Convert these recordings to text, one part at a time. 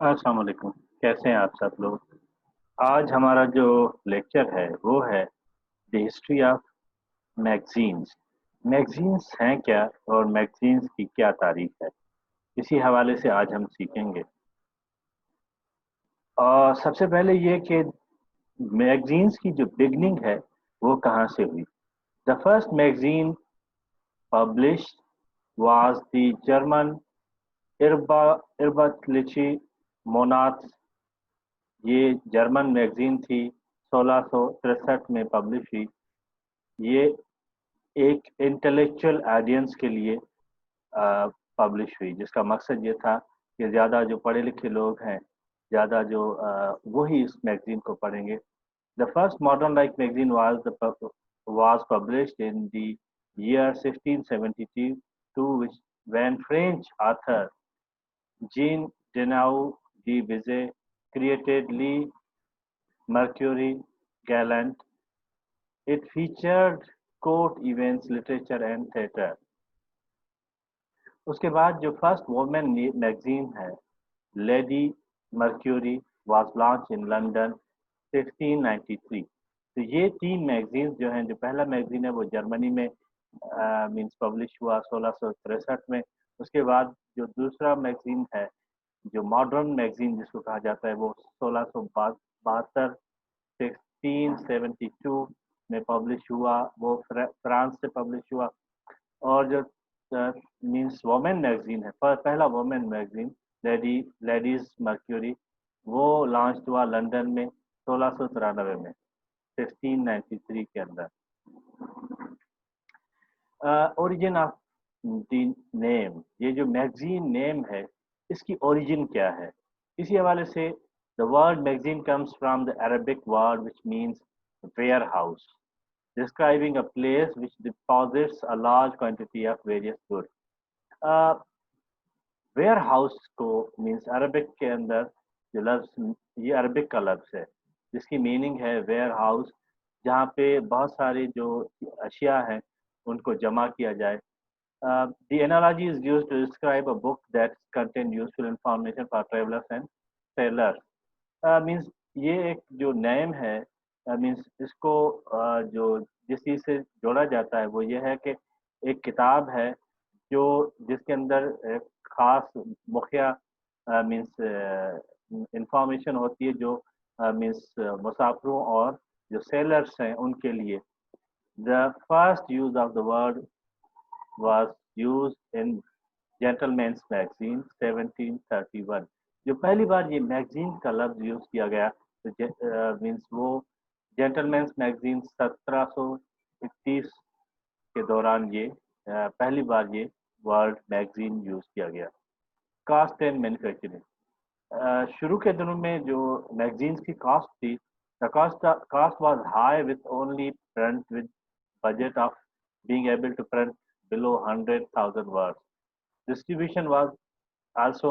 अस्सलाम वालेकुम। कैसे हैं आप सब लोग? आज हमारा जो लेक्चर है वो है the history of magazines. Magazines हैं क्या और मैगजीन्स की क्या तारीख है, इसी हवाले से आज हम सीखेंगे। और सबसे पहले ये कि मैगजीन्स की जो बिगनिंग है वो कहाँ से हुई। The first magazine published was the German इर्बा इर्बतलिची मोनाथ। ये जर्मन मैगजीन थी, 1663 में पब्लिश हुई। ये एक इंटेलेक्चुअल ऑडियंस के लिए पब्लिश हुई, जिसका मकसद ये था कि ज़्यादा जो पढ़े लिखे लोग हैं, ज़्यादा जो वही इस मैगजीन को पढ़ेंगे। The first modern like magazine was published in the year 1672, which when French author Jean Denau de Bizet created Le Mercury Gallant. It featured court events, literature and theatre. उसके बाद जो फर्स्ट वुमेन मैगजीन है, lady mercury, was launch in London 1693। तो ये तीन magazines जो हैं, जो पहला मैगजीन है वो जर्मनी में मींस पब्लिश हुआ 1663 में। उसके बाद जो दूसरा मैगजीन है, जो मॉडर्न मैगजीन जिसको कहा जाता है, वो 1672 1672 में पब्लिश हुआ। वो फ्रांस से पब्लिश हुआ। और जो मींस वोमेन मैगजीन है, पहला वोमेन मैगजीन लेडीज मर्क्यूरी, वो लॉन्च हुआ लंदन में 1693 में, 1693 के अंदर। ओरिजिन ऑफ द नेम, ये जो मैगजीन नेम है इसकी ओरिजिन क्या है, इसी हवाले से the word magazine comes from the Arabic word which means warehouse, describing a place which deposits a large quantity of various goods. Warehouse को मीन्स अरबिक के अंदर जो लफ्ज़, ये अरबिक का लफ्ज़ है जिसकी मीनिंग है वेयर हाउस, जहाँ पे बहुत सारी जो अशिया हैं उनको जमा किया जाए। The analogy is used to describe a book that contain useful information for travelers and sailors. Means ये एक जो नेम है, मीन्स इसको जो जिस चीज़ से जोड़ा जाता है वो ये है कि एक किताब है जो जिसके अंदर खास मुखिया मीन्स इंफॉर्मेशन होती है, जो मीन्स मुसाफिरों और जो सेलर्स हैं उनके लिए। The first use of the word was use in gentleman's magazine 1731। जो पहली बार ये मैगजीन का लफ्ज यूज किया गया, तो मीन्स वो जेंटलमैन्स मैगजीन 1731 के दौरान ये पहली बार ये वर्ड मैगजीन यूज किया गया। कास्ट एंड मैन्युफैक्चरिंग, शुरू के दिनों में जो मैगजीन्स की कास्ट थी, the cost was high with only print with budget of being able to print below 100,000 words. Distribution was also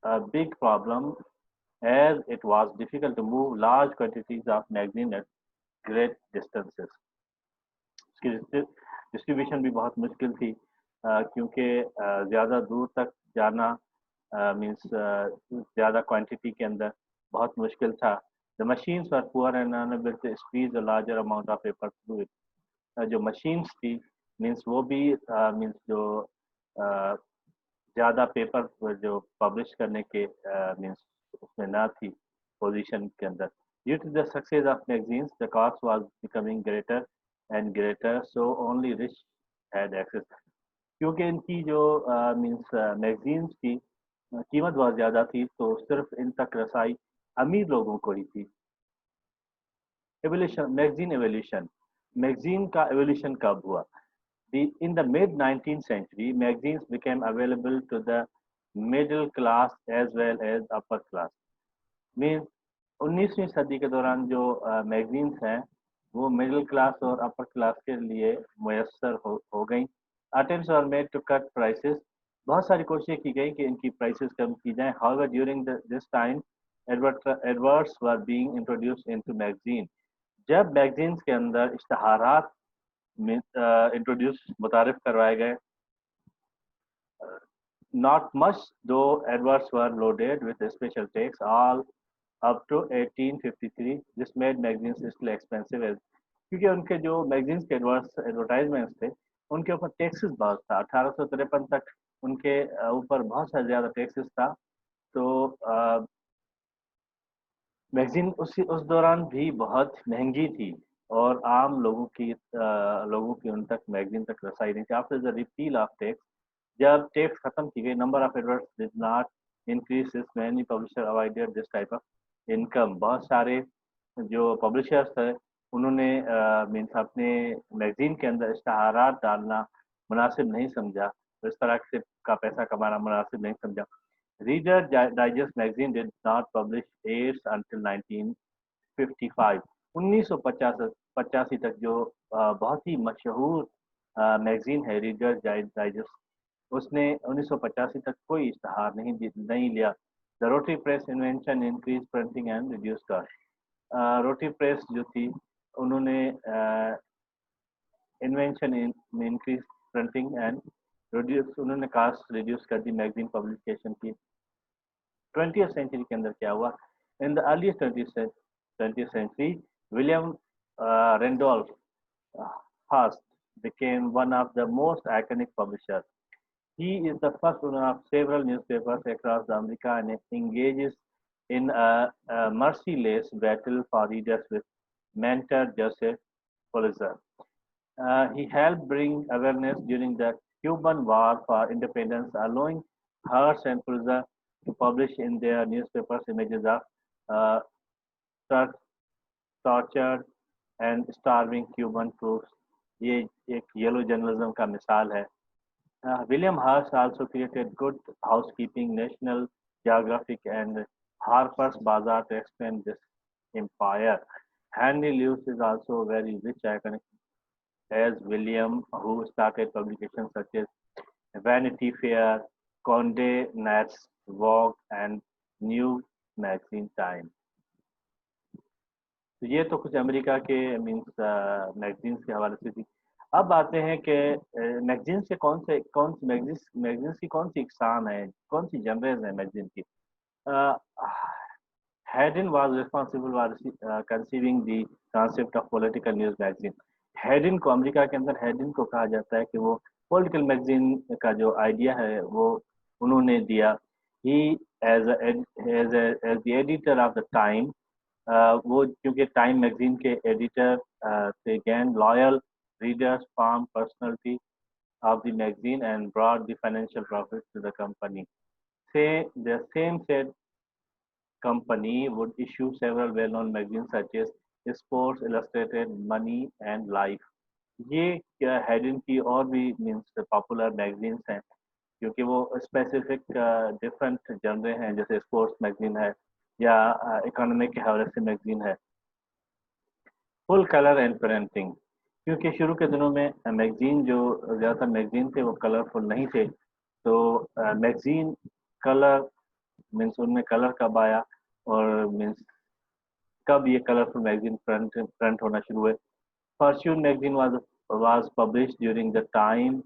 a big problem, as it was difficult to move large quantities of magazine at great distances. उसकी distribution भी बहुत मुश्किल थी, क्योंकि ज़्यादा दूर तक जाना मीन्स ज़्यादा क्वांटिटी के अंदर बहुत मुश्किल था। The machines were poor and unable to squeeze a larger amount of paper through it. जो मशीन्स थी मीन्स वो भी मीन्स जो ज़्यादा पेपर जो पब्लिश करने के मीन्स उसमें ना थी पोजीशन के अंदर। Due to the success of magazines the cost was becoming greater and greater, so only rich had access. क्योंकि इनकी जो मीन्स मैगजीन्स की कीमत बहुत ज़्यादा थी, तो सिर्फ इन तक रसाई अमीर लोगों को ही थी। एवोल्यूशन, मैगजीन एवोल्यूशन, मैगजीन का एवोल्यूशन कब हुआ? In the mid 19th century, magazines became available to the middle class as well as upper class. Means 19वीं सदी के दौरान जो मैगजीन्स हैं वो मिडिल क्लास और अपर क्लास के लिए मुयसर हो गई। Attempts were made to cut prices, बहुत सारी कोशिशें की गई कि इनकी प्राइसेस कम की जाएं। However during this time AdWords were being introduced into magazine, जब मैगजीन्स के अंदर इश्तहारात में इंट्रोड्यूस मुतारिफ करवाए गए, not much, though adverts were loaded with special takes all up to 1853. This made magazines still expensive as क्योंकि उनके जो मैगजीन्स के एडवर्टाइजमेंट्स थे उनके ऊपर टैक्सेस बहुत था। 1853 तक उनके ऊपर बहुत सा ज़्यादा टैक्सेस था। तो मैगजीन उस दौरान भी बहुत महंगी थी और आम लोगों की उन तक मैगजीन तक रसाई नहीं थी। After the repeal of tax, जब टैक्स खत्म की गई, number of AdWords did not increase since many publisher avoided this type of income. बहुत सारे जो पब्लिशर्स थे उन्होंने मीन्स अपने मैगजीन के अंदर इश्तहारात डालना मुनासिब नहीं समझा, तो इस तरह से का पैसा कमाना मुनासिब नहीं समझा। Reader Digest magazine did not publish ads until 1955। 1985 तक जो बहुत ही मशहूर मैगजीन है रीडर डाइजेस्ट, उसने 1985 तक कोई इश्तहार नहीं लिया। The rotary press invention increase printing and reduce cost. Rotary press जो थी उन्होंने invention increase printing and reduce, उन्होंने कास्ट रिड्यूस कर दी मैगजीन पब्लिकेशन की। 20th सेंचुरी के अंदर क्या हुआ? In the earliest 20th century, William Randolph Hearst became one of the most iconic publishers. He is the first owner of several newspapers across America and engages in a merciless battle for readers with mentor Joseph Pulitzer. He helped bring awareness during the Cuban War for Independence, allowing Hearst and Pulitzer to publish in their newspapers images of uh, tortured and starving Cuban troops. ये एक yellow journalism का मिसाल है। William Hearst also created Good Housekeeping, National Geographic, and Harper's Bazaar to expand this empire. Henry Lewis is also a very rich iconic as William, who started publications such as Vanity Fair, Condé Nast, Vogue, and New Magazine Time. तो ये तो कुछ America के means magazines के हवाले से थी। अब आते हैं कि मैगजीन से कौन सी मैगजीन्स की कौन सी इकसाम है, कौन सी जनरेज है मैगजीन की। Haydn was responsible for conceiving the concept of political news magazine. Haydn को अमेरिका के अंदर Haydn को कहा जाता है कि वो पॉलिटिकल मैगजीन का जो आइडिया है वो उन्होंने दिया। He as the editor of the Time, वो क्योंकि टाइम मैगजीन के एडिटर थे, gained loyal readers, formed personality of the magazine, and brought the financial profits to the company. Say the same said company would issue several well-known magazines such as Sports Illustrated, Money, and Life. ये Hayden की और भी means popular magazines हैं क्योंकि वो specific different genre हैं, जैसे sports magazine है या इकोनॉमिक के हवाले से मैगजीन है। फुल कलर एंड प्रिंटिंग, क्योंकि शुरू के दिनों में मैगजीन जो ज़्यादातर मैगजीन थे वो कलरफुल नहीं थे, तो मैगजीन कलर मीन्स उनमें कलर कब आया और मीन्स कब ये कलरफुल मैगजीन प्रिंट होना शुरू हुए। Fortune magazine was published during the time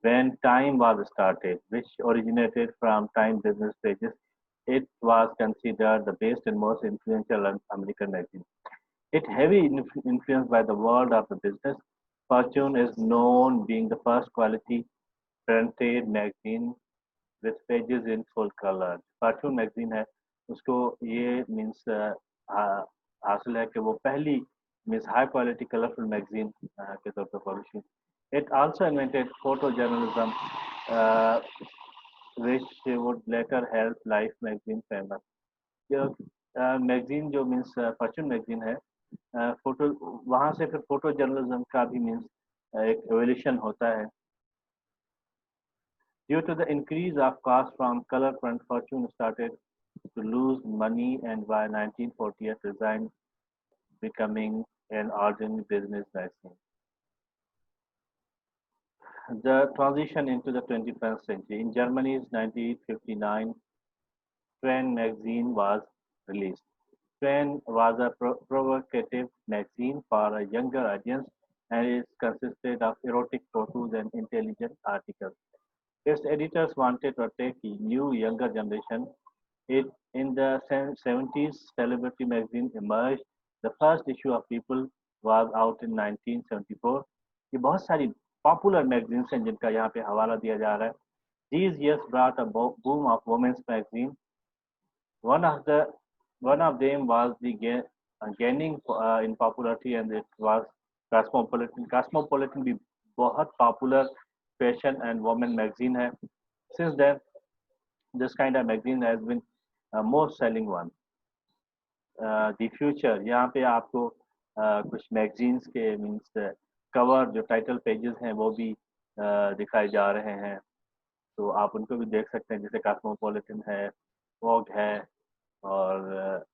when Time was started, which originated from Time business pages. It was considered the best and most influential American magazine. It heavily influenced by the world of the business. Fortune is known being the first quality printed magazine with pages in full color. Fortune magazine है उसको ये means हासिल है कि वो पहली means high quality colourful magazine के तौर पर publish. It also invented photojournalism, which would later help Life magazine famous. Magazine जो मीन्स फॉर्च्यून मैगजीन है, फोटो वहाँ से फिर फोटो जर्नलिज्म का भी मीन्स एक एवोल्यूशन होता है। Due to the increase of cost from color print, Fortune started to lose money and by 1940 it resigned, becoming an ordinary business magazine. The transition into the 21st century. In Germany's 1959, Tren magazine was released. Tren was a provocative magazine for a younger audience and it consisted of erotic photos and intelligent articles. Its editors wanted to attack the new younger generation. In the 70s, Celebrity magazine emerged. The first issue of People was out in 1974. ये बहुत सारी popular magazines हैं जिनका यहाँ पे हवाला दिया जा रहा है. These years brought a boom of women's magazine. One of the one of them was gaining in popularity, and it was Cosmopolitan. Cosmopolitan भी बहुत popular fashion and women magazine है. Since then, this kind of magazine has been most selling one. The future, यहाँ पे आपको कुछ magazines के means cover जो title pages हैं वो भी दिखाए जा रहे हैं, तो आप उनको भी देख सकते हैं, जैसे कॉस्मोपॉलिटन है, वोग है, और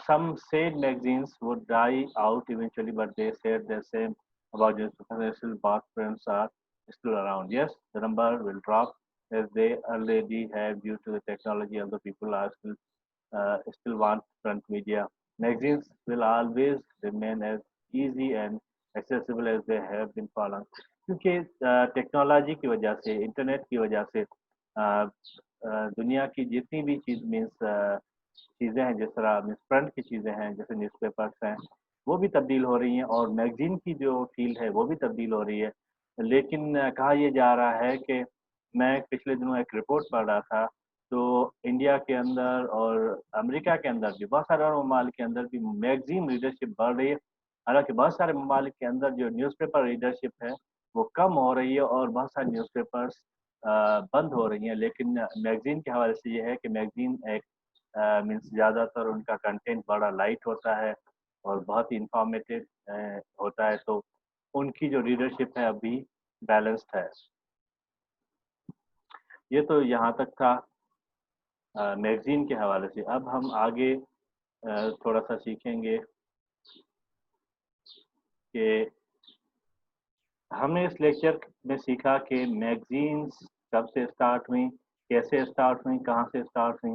some said magazines would die out eventually, but they said the same about newspapers. Still, both prints are still around. Yes, the number will drop as they already have due to the technology. Although people are still want print media, magazines will always remain as easy and accessible as they have been for long. क्योंकि technology की वजह से, internet की वजह से दुनिया की जितनी भी चीज़ मीन्स चीज़ें हैं, जिस तरह मीन्स प्रिंट की चीज़ें हैं, जैसे न्यूज़पेपर्स हैं, वो भी तब्दील हो रही हैं, और मैगज़ीन की जो फील्ड है वो भी तब्दील हो रही है. लेकिन कहा यह जा रहा है कि मैं पिछले दिनों एक रिपोर्ट पढ़ रहा था, तो इंडिया के अंदर और अमेरिका के अंदर भी, बहुत सारे और ममालिक के अंदर भी मैगज़ीन रीडरशिप बढ़ रही है. हालांकि बहुत सारे ममालिक के अंदर जो न्यूज़पेपर रीडरशिप है वो कम हो रही है, और बहुत सारे न्यूज़पेपर्स बंद हो रही हैं. लेकिन मैगज़ीन के हवाले से ये है कि मैगज़ीन एक मीन्स ज़्यादातर उनका कंटेंट बड़ा लाइट होता है और बहुत ही इंफॉर्मेटिव होता है, तो उनकी जो रीडरशिप है अभी बैलेंस्ड है. ये तो यहाँ तक था मैगज़ीन के हवाले से. अब हम आगे थोड़ा सा सीखेंगे कि हमने इस लेक्चर में सीखा कि मैगज़ीन्स कब से स्टार्ट हुई, कैसे स्टार्ट हुई, कहाँ से स्टार्ट हुई.